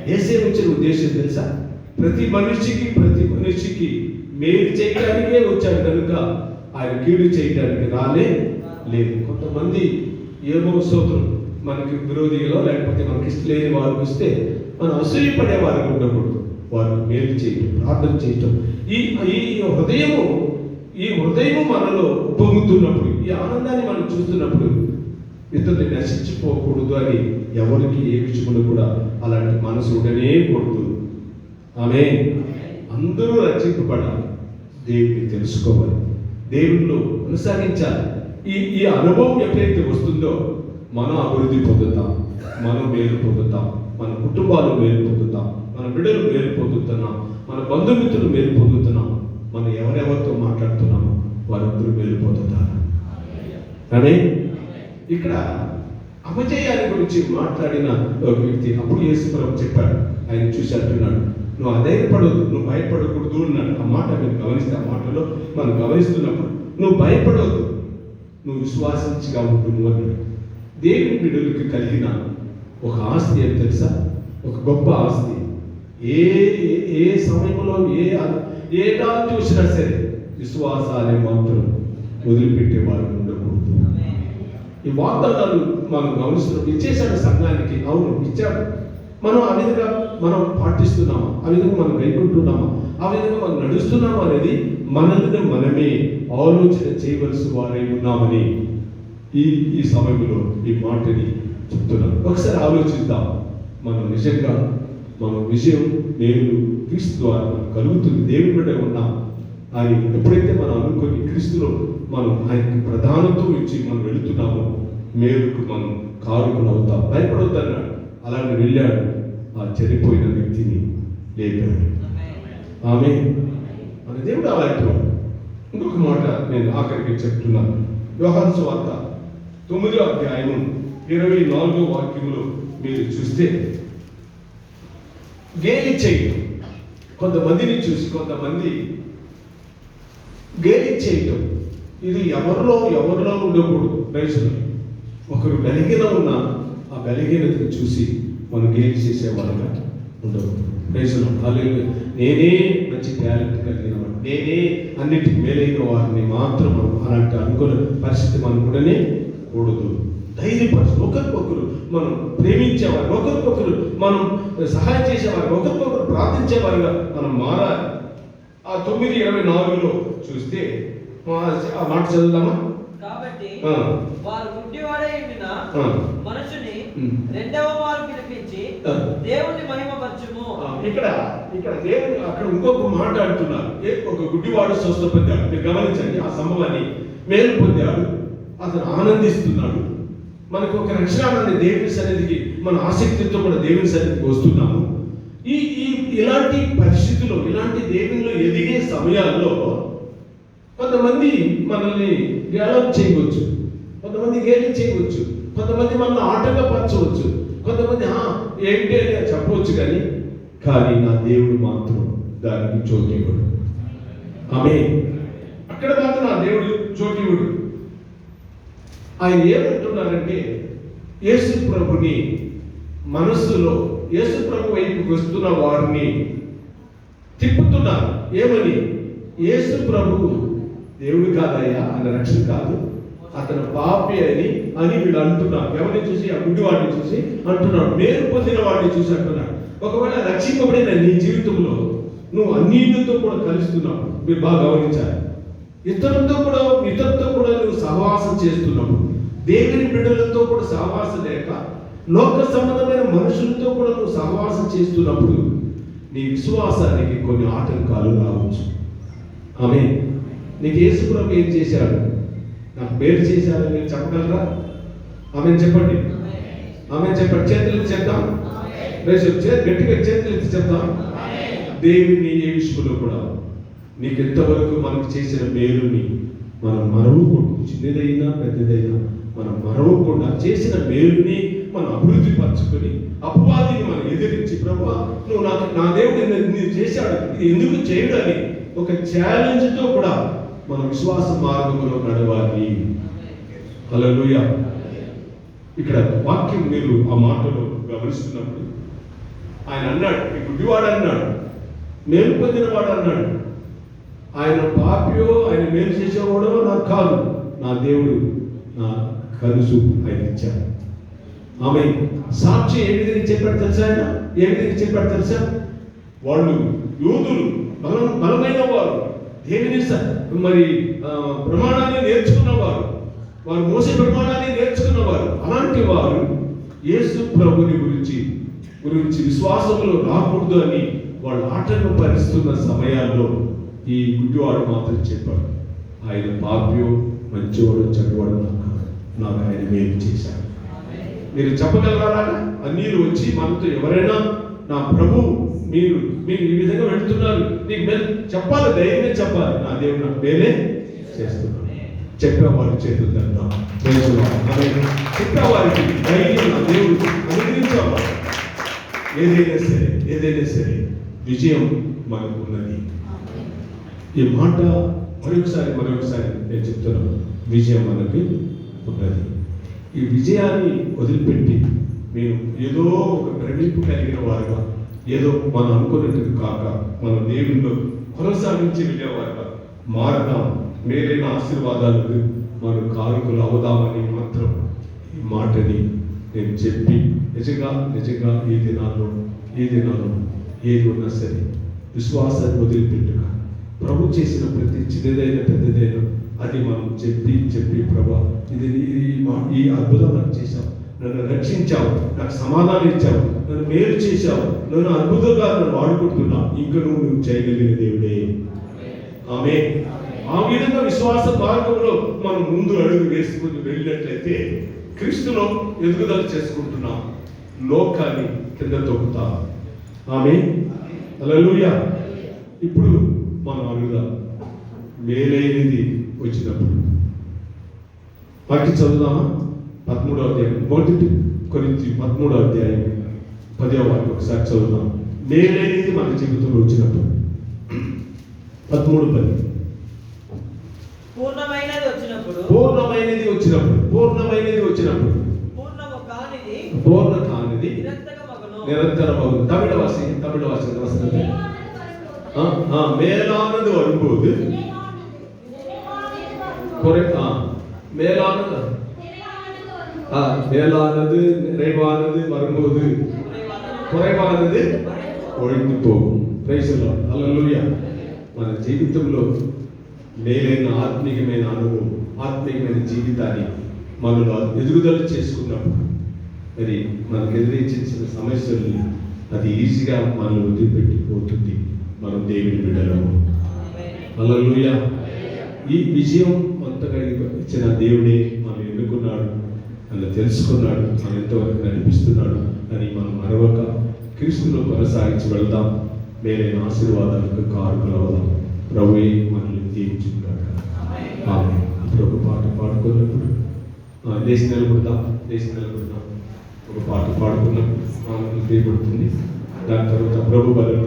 యేసే వచ్చిన ఉద్దేశం తెలుసా? ప్రతి మనిషికి మేలు చేయడానికే వచ్చాడు కనుక ఆయన కీడు చేయడానికి లేదు. కొంతమంది ఏమో స్తోత్రం మనకి విరోధిలో లేకపోతే మనకి ఇష్టం లేని వారికి వస్తే మనం అసూయపడే వారికి ఉండకూడదు. వారికి మేలు చేయటం, ప్రార్థన చేయటం, ఈ హృదయము మనలో పొంగుతున్నప్పుడు, ఈ ఆనందాన్ని మనం చూస్తున్నప్పుడు ఇతరుని నశించిపోకూడదు అని ఎవరికి ఏ విషయంలో కూడా అలాంటి మనసు ఉండనే కూడదు. ఆమె అందరూ రక్షింపబడాలి, దేవుడిని తెలుసుకోవాలి, దేవుడిలో కొనసాగించాలి. ఈ అనుభవం ఎప్పుడైతే వస్తుందో మనం అభివృద్ధి పొందుతాం, మనం మేలు పొందుతాం, మన కుటుంబాలు మేలు పొందుతాం, మన బిడ్డలు మేలు పొందుతున్నాం, మన బంధుమిత్రులు మేలు పొందుతున్నాం, మనం ఎవరెవరితో మాట్లాడుతున్నామో వారందరూ మేలు పొందుతారు. కానీ ఇక్కడ అపజయాన్ని గురించి మాట్లాడిన ఒక వ్యక్తి అప్పుడు యేసు ప్రభు చెప్పాడు. ఆయన చూసి అంటున్నాడు, నువ్వు అధైర్యపడవద్దు, నువ్వు భయపడకూడదు అన్నాడు. ఆ మాట మీరు గమనిస్తే, ఆ మాటలో మనం గమనిస్తున్నప్పుడు నువ్వు భయపడవద్దు, నువ్వు విశ్వాసించిగా ఉంటున్నావు అన్నాడు. దేవుని బిడ్డలకు కలిగిన ఒక ఆస్తి అని తెలుసా? ఒక గొప్ప ఆస్తి. ఏ సమయంలో ఏ దాన్ని చూసినా సరే విశ్వాసాన్ని మాత్రం వదిలిపెట్టేవారు ఉండకూడదు. ఈ వాగ్దానాలు మనం గమనిస్తున్నాం. ఇచ్చేశాడు సంఘానికి, అవును ఇచ్చాడు. మనం ఆ విధంగా మనం పాటిస్తున్నామా, ఆ విధంగా మనం గైకుంటున్నామా, ఆ విధంగా మనం నడుస్తున్నామా అనేది మనల్ని మనమే ఆలోచన చేయవలసి వారై ఉన్నామని ఈ సమయంలో ఈ మాటని చెప్తున్నాను. ఒకసారి ఆలోచిద్దాం. మనం నిజంగా మన విజయం నేను క్రీస్తు ద్వారా కలుగుతుంది, దేవుని బిడ్డ ఉన్నాం అని ఎప్పుడైతే మనం అనుకుని క్రీస్తులో మనం ఆయనకి ప్రధానత్వం ఇచ్చి మనం వెళుతున్నామో మేలుకు మనం కారుకులు అవుతాం. భయపడొద్దన్నాడు, అలాగే వెళ్ళాడు, ఆ చనిపోయిన వ్యక్తిని లేపాడు. ఆమె మన దేవుడు అలాంటి వాడు. ఇంకొక మాట నేను ఆఖరికి చెప్తున్నాను. యోహాను సువార్త 9వ అధ్యాయము 24వ వాక్యంలో మీరు చూస్తే గేలి చేయటం, కొంతమందిని చూసి కొంతమంది గేలి చేయటం, ఇది ఎవరిలో ఉండకూడదు. రైతులు ఒకరు బలహీన ఉన్న ఆ బలహీనతను చూసి మనం గేలి చేసేవాళ్ళగా ఉండకూడదు. రైతులు నేనే మంచి టాలెంట్ కలిగిన వాడు, నేనే అన్నిటికీ మేలైన వారిని మాత్రం మనం అలాంటి అనుకునే పరిస్థితి మనం కూడానే కూడదు. ధైర్యపరచు, ఒకరికొకరు మనం ప్రేమించేవారు, ఒకరికొకరు మనం సహాయం చేసేవారు, ఒకరికొకరు ప్రార్థించేవారుగా మనం మారాలి. ఆ 9:24లో చూస్తే ఆ మాట చదువుదామా? కాబట్టి వారు గుడ్డివాడై ఉండిన మనుషుని రెండవ వారు పిలిపించి దేవుని మహిమపరచుము. ఇక్కడ దేవుని అక్కడ ఇంకొక మాట అంటున్నారు. ఒక గుడ్డివాడు స్వస్థ పొందాడు. మీరు గమనించండి, ఆ సంభవాన్ని మేలు పొందాడు, అతను ఆనందిస్తున్నాడు. మనకు ఒక రక్షణాన్ని దేవుని సన్నిధికి మన ఆసక్తితో కూడా దేవుని సన్నిధికి వస్తున్నాము. ఇలాంటి పరిస్థితుల్లో, ఇలాంటి దేవునిలో ఎదిగే సమయాల్లో కొంతమంది మనల్ని గేలం చేయవచ్చు, కొంతమంది గేలి చేయవచ్చు, కొంతమంది మనల్ని ఆటంకపరచవచ్చు, కొంతమంది ఏంటి అని చెప్పవచ్చు. కానీ నా దేవుడు మాత్రం దానికి చోటివ్వడు. ఆమె అక్కడ మాత్రం నా దేవుడు చోటివ్వడు. ఆయన ఏమంటున్నారంటే యేసు ప్రభుని మనస్సులో యేసు ప్రభు వైపుకి వస్తున్న వారిని తిప్పుతున్నారు. ఏమని? యేసు ప్రభు దేవుడు కాదయ్యా, ఆయన రక్షణ కాదు, అతను పాపి అని వీళ్ళు అంటున్నారు. ఎవరిని చూసి? ఆ గుడ్డి వాడిని చూసి అంటున్నాడు, మేలు పొందిన వాడిని చూసి అంటున్నాడు. ఒకవేళ రక్షింపబడిన నీ జీవితంలో నువ్వు అన్నిటితో కూడా కలుస్తున్నావు. మీరు బాగా గమనించాలి. ఇతరులతో కూడా నువ్వు సహవాసం చేస్తున్నావు. దేవుని బిడ్డలతో కూడా సహవాసం లేక లోక సంబంధమైన మనుషులతో కూడా నువ్వు సహవాసం చేస్తున్నప్పుడు నీ విశ్వాసానికి కొన్ని ఆటంకాలు రావచ్చు. ఆమె నీకు యేసు ప్రభు ఏం చేశాడు? నాకు మేలు చేశాడని మీరు చెప్పగలరా? ఆమె చెప్పండి, ఆమె చెప్పండి. చేతులు చెప్తాం, గట్టిగా చేతులు ఎత్తి చెప్తాం. దేవుని ఏ విషయంలో కూడా నీకు ఎంతవరకు మనకు చేసిన మేలుని మనం మరవకుండా, చిన్నదైనా పెద్దదైనా మనం మరవకుండా చేసిన మేలుని మనం అభివృద్ధి పరచుకొని అపవాదిని మనం ఎదిరించి, ప్రభువా నువ్వు నాకు నా దేవుడు నేను చేశాడు, ఇది ఎందుకు చేయడు అని ఒక ఛాలెంజ్తో కూడా మన విశ్వాస మార్గంలో నడవాలి. హల్లెలూయా. ఇక్కడ వాక్యం మీరు ఆ మాటలో గమనిస్తున్నప్పుడు ఆయన అన్నాడు, ఈ గుడ్డివాడు అన్నాడు, మేలు పొందినవాడు అన్నాడు. ఆయన పాపియో ఆయన మేలు చేసేవాడో నాకు కాదు, నా దేవుడు నా కనుసూపు ఆయన ఇచ్చాడు. ఆమె సాక్షి ఏ విధంగా చెప్పాడు తెలుసా? ఆయన ఏ విధంగా చెప్పాడు తెలుసా? వాళ్ళు యూదులు బలమైన వారు, దేవుని మరి ప్రమాణాన్ని నేర్చుకున్నవారు, వారు మోసే ప్రమాణాన్ని నేర్చుకున్నవారు. అలాంటి వారు యేసు ప్రభుని గురించి విశ్వాసంలో రాకూడదు అని వాళ్ళు ఆటంకపరుస్తున్న సమయాల్లో ఈ గుడ్డివాడు మాత్రం చెప్పాడు, ఆయన పాప్యో మంచివాడు చెడ్డవాడు నాకు ఆయన మేలు చేశాడు. మీరు చెప్పగలరా? అన్యులు వచ్చి మనతో ఎవరైనా నా ప్రభు మీరు ఈ విధంగా వెళ్తున్నారు, నీకు మేలు చెప్పాలి, ధైర్యంగా చెప్పాలి, నా దేవుడు నాకు మేలే చేస్తున్నాడు. చెప్పేవారి చేతులు దండం, చెప్పేవారికి ధైర్యం నా దేవుడు అనుగ్రహించేవాడు. ఏదైనా సరే విజయం మనకు ఉన్నది. ఈ మాట మరొకసారి నేను చెప్తున్నాను, విజయం మనకి ఉన్నది. ఈ విజయాన్ని వదిలిపెట్టి మేము ఏదో ఒక భ్రమింపు కలిగిన వారుగా, ఏదో మనం అనుకున్నట్టు కాక మన దేవుల్లో కొనసాగించి వెళ్ళేవారుగా మారదాం, మేలైన ఆశీర్వాదాలకు మనం కారకులు అవుదామని మాత్రం ఈ మాటని నేను చెప్పి నిజంగా ఈ దినాల్లో ఏది ఉన్నా సరే విశ్వాసాన్ని వదిలిపెట్టుక ప్రభు చేసిన ప్రతి చిన్నదైన పెద్దదైన అది మనం చెప్పి ప్రభా ఈ అద్భుతం నాకు చేశావు, నన్ను రక్షించావు, నాకు సమాధానం ఇచ్చావు, నన్ను మేలు చేశావు, నన్ను అద్భుతంగా నన్ను వాడుకుంటున్నావు, ఇంకా నువ్వు చేయగలిగిన దేవుడే. ఆమె ఆ విధంగా విశ్వాస మార్గంలో మనం ముందు అడుగు వేసుకుని వెళ్ళినట్లయితే క్రీస్తులో ఎదుగుదల చేసుకుంటున్నాం, లోకాన్ని కింద తొక్కుతాం. ఆమె హల్లెలూయా. ఇప్పుడు మనం అడుగుదాం, మేలైనది వచ్చినప్పుడు వాక్యం చదువుదామా? 13వ అధ్యాయం, 1 కొరింథీ 13వ అధ్యాయం 10వ వాక్యం ఒకసారి చదువుదాం. మేలైనది మన జీవితంలో వచ్చినప్పుడు 13:10. పూర్ణమైనది వచ్చినప్పుడు పూర్ణ కానిది నిరంతరమగు. తమిళ వాసి மேலானது வரும்போது மேலானது நிறைவானது வரும்போது குறைவானது ஒழிந்து போகும். Praise the Lord. హల్లెలూయా. మన జీవితంలో మేలైన ఆత్మీయమైన అనుభవం, ఆత్మీయమైన జీవితాన్ని మనలో ఎదుగుదల చేసుకున్నప్పుడు మరి మనకు ఎదురించిన సమస్యల్ని అది ఈజీగా మనల్ని వదిలిపెట్టిపోతుంది. మనం దేవుని బిడ్డలము. హల్లెలూయా. ఈ విజయం అంతగా ఇచ్చిన దేవుడే మనం ఎన్నుకున్నాడు, మనం తెలుసుకున్నాడు, మనం ఎంతవరకు నడిపిస్తున్నాడు అని మనం మరొక క్రీస్తులో కొనసాగించి వెళ్దాం. మేలైన ఆశీర్వాదాలకు కారకులు అవుదాం. ప్రభువే మనల్ని దీవించుగాక. ఆమేన్. ఇప్పుడు ఒక పాట పాడుకున్నప్పుడు లేచి నిలబడదాం. ఒక పాట పాడుకున్నప్పుడు మనకు తీయబడుతుంది. దాని తర్వాత ప్రభు బలం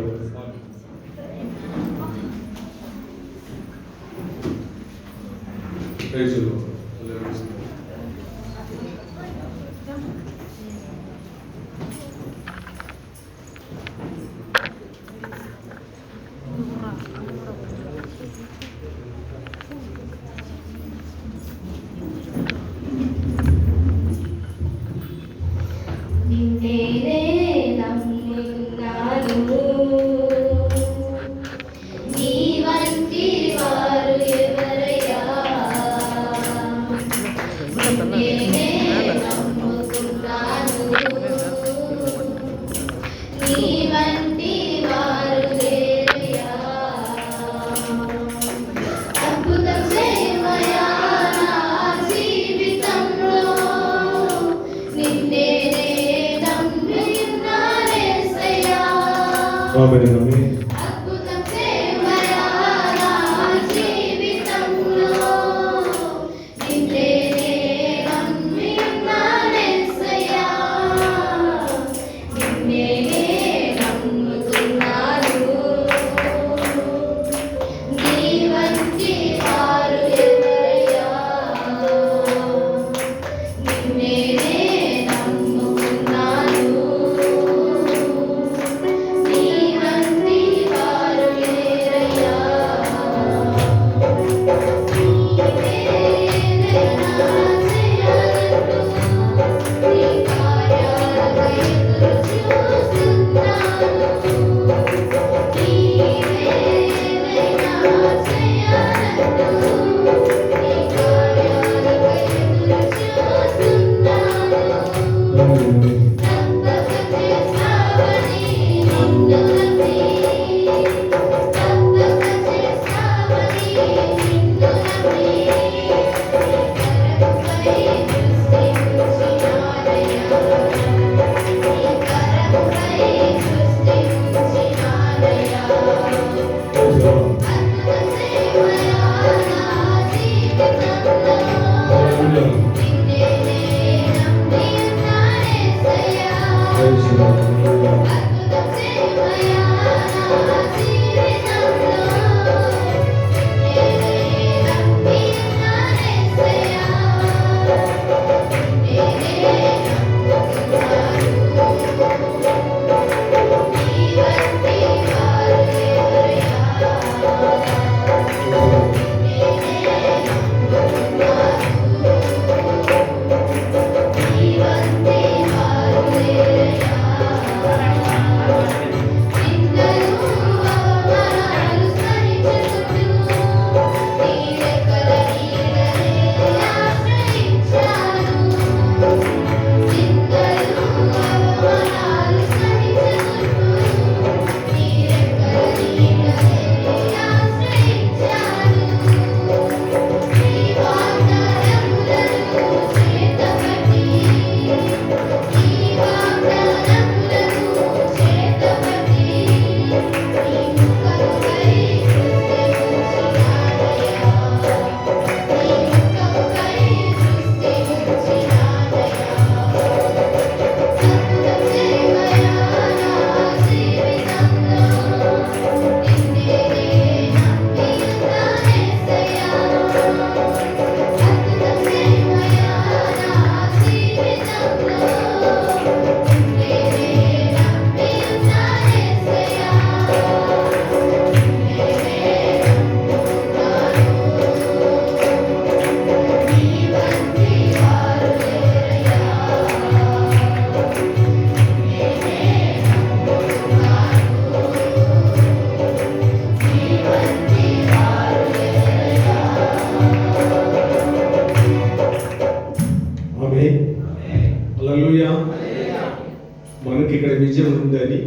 నిజం ఉందని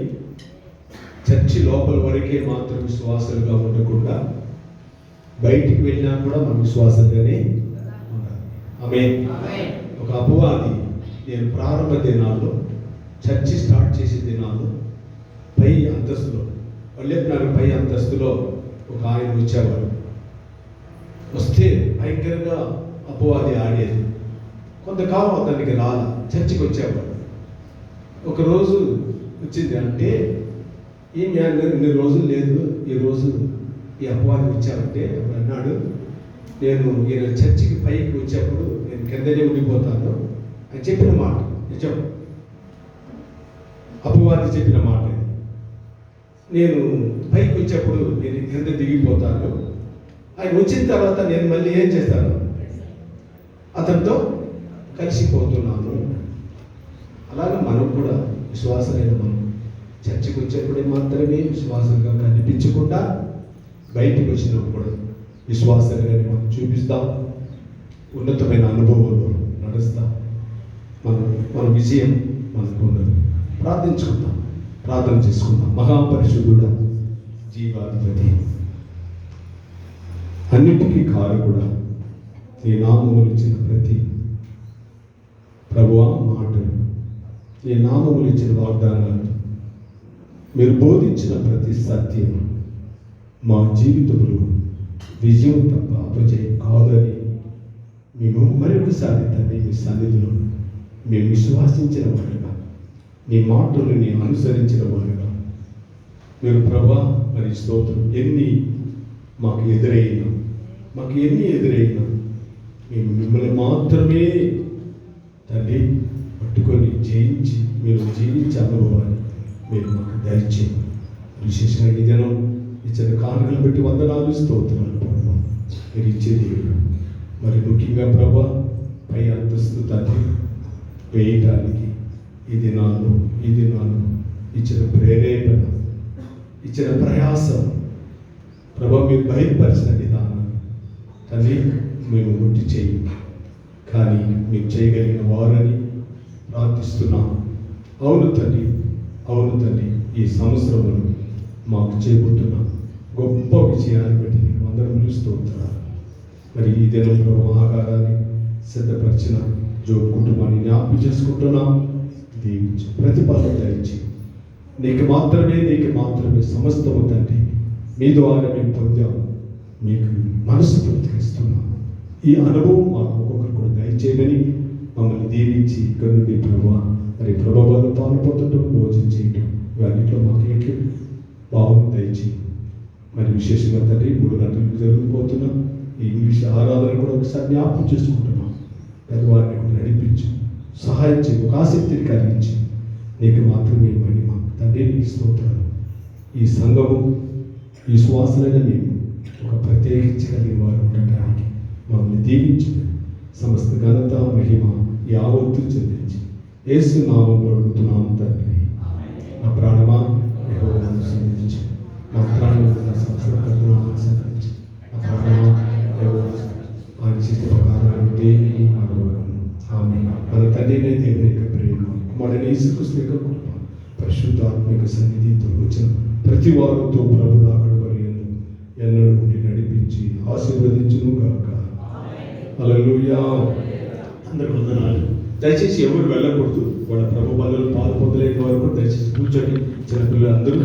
చర్చి లోపల వరకే మాత్రం విశ్వాసాలుగా ఉండకుండా బయటికి వెళ్ళినా కూడా మనం విశ్వాసంగానే ఉండాలి. ఆమేన్. ఒక అపవాది నేను ప్రారంభ దినాల్లో చర్చి స్టార్ట్ చేసే దినాల్లో పై అంతస్తులో పై అంతస్తులో ఒక ఆయన వచ్చేవాడు. వస్తే భయంకరంగా అపవాది ఆడేది. కొంతకాలం అతనికి రాల, చర్చికి వచ్చేవాడు. ఒకరోజు వచ్చింది అంటే ఏం ఇన్ని రోజులు లేదు, ఈరోజు ఈ అపవాది వచ్చామంటే అప్పుడు అన్నాడు, నేను ఈయన చర్చికి పైకి వచ్చేప్పుడు నేను కిందనే ఉండిపోతాను అని చెప్పిన మాట నిజం. అపవాది చెప్పిన మాట. నేను పైకి వచ్చేప్పుడు నేను కింద దిగిపోతాను, ఆయన వచ్చిన తర్వాత నేను మళ్ళీ ఏం చేస్తాను, అతనితో కలిసిపోతున్నాను. అలాగే మనం కూడా విశ్వాసమైన మనం చర్చికి వచ్చేప్పుడే మాత్రమే విశ్వాసంగా కనిపించకుండా బయటికి వచ్చినప్పుడు కూడా విశ్వాసంగా మనం చూపిస్తాం, ఉన్నతమైన అనుభవంలో నడుస్తాం. మన విజయం మనకు ఉన్నది. ప్రార్థించుకుందాం, ప్రార్థన చేసుకుందాం. మహాపరిశుద్ధుడా, జీవాధిపతి, అన్నిటికీ కారకుడా, నీ నామములు ఇచ్చిన ప్రతి ప్రభువా మాటలు, నీ నామములు ఇచ్చిన వాగ్దానాలు, మీరు బోధించిన ప్రతి సత్యం మా జీవితంలో విజయం తప్ప అపజయం కాదని మేము మరొకసారి తండ్రి మీ సన్నిధిలో మేము విశ్వాసించిన వారుగా, నీ మాటలను అనుసరించిన వారుగా మీరు ప్రభా మరి స్తోత్రం. మాకు ఎదురైనా మేము మిమ్మల్ని మాత్రమే తండ్రి పట్టుకొని జయించి మీరు జీవించే అనుభవాన్ని మీరు మాకు దయచేయండి. విశేషంగా ఈ దినం ఇచ్చిన కానుకలు పెట్టి వందనాలు స్తోత్రాలు ప్రభా. మీరు ఇచ్చే దేవుడు మరి ముఖ్యంగా ప్రభా పై అంతస్తు తండ్రి వేయటానికి ఈ దినాల్లో ఇచ్చిన ప్రేరేపణ, ఇచ్చిన ప్రయాసం ప్రభా మీరు బయలుపరిచిన విధానం తండ్రి మేము ముట్టి చేయండి. కానీ మేము చేయగలిగిన వారని ప్రార్థిస్తున్నాం. అవును తండ్రి, ఈ సంవత్సరంలో మాకు చేయబోతున్న గొప్ప విజయాన్ని బట్టి మీకు అందరం స్తోత్రాలు. మరి ఈ దినంలో ఆహారాన్ని సిద్ధపరిచిన జోబు కుటుంబాన్ని జ్ఞాపకం చేసుకుంటున్నాం. దీవించి ప్రతిఫలం దయచి నీకు మాత్రమే సమస్తము తండ్రి మీ ద్వారా మేము పొందాము. మీకు మనసు ప్రతికిస్తున్నాం. ఈ అనుభవం మాకు ఒక్కొక్కరు కూడా దయచేయమని మమ్మల్ని దీవించి ఇక్కడ నుండి ప్రభావాలు పాల్పొందటం, భోజనం చేయటం ఇవన్నిట్లో మాకు ఏంటి బాగుంది దయచేయి. మరి విశేషంగా తండ్రి 3 గంటలకు జరిగిపోతున్నాం. ఈ ఇంగ్లీష్ ఆరాధన కూడా ఒకసారి జ్ఞాపకం చేసుకుంటున్నాం. పెద్దవారిని కూడా నడిపించి సహాయం చేయి, ఒక ఆసక్తిని కలిగించి నీకు మాత్రమే మహిమ తండ్రి. నీకు స్తోత్రాలు. ఈ సంఘము ఈ శ్వాసలైన మేము ఒక ప్రత్యేకించగలిగిన వారు ఉండటానికి మమ్మల్ని దీవించి సమస్త ఘనత మహిమ యావత్తు చెందించి యేసు నామములో అడుగుతున్నాము తండ్రి. నా ప్రాణమా యెహోవాను స్తుతించు, నా ప్రాణమున సంస్కృతనామమును సంతరించు. నా ప్రాణమా యెహోవాను ఆయన చిత్త ప్రకారం దేనిని అడగను. ఆమేన్. మన తండ్రి దేవుని యొక్క ప్రేమ, కుమారుడైన యేసుక్రీస్తు యొక్క కృప, పరిశుద్ధాత్మిక సన్నిధితో వచ్చిన ప్రతి వారితో ప్రభు రాకడ వరకు ఎన్నడూ ఉండి నడిపించి ఆశీర్వదించును గాక. హల్లెలూయా. అందరూ వందనాలు. దయచేసి ఎవరు వెళ్ళకూడదు. వాళ్ళ ప్రభు బదులు పాలు పొందలేని వారు కూడా దయచేసి కూర్చొని చిన్నపిల్లలు అందరూ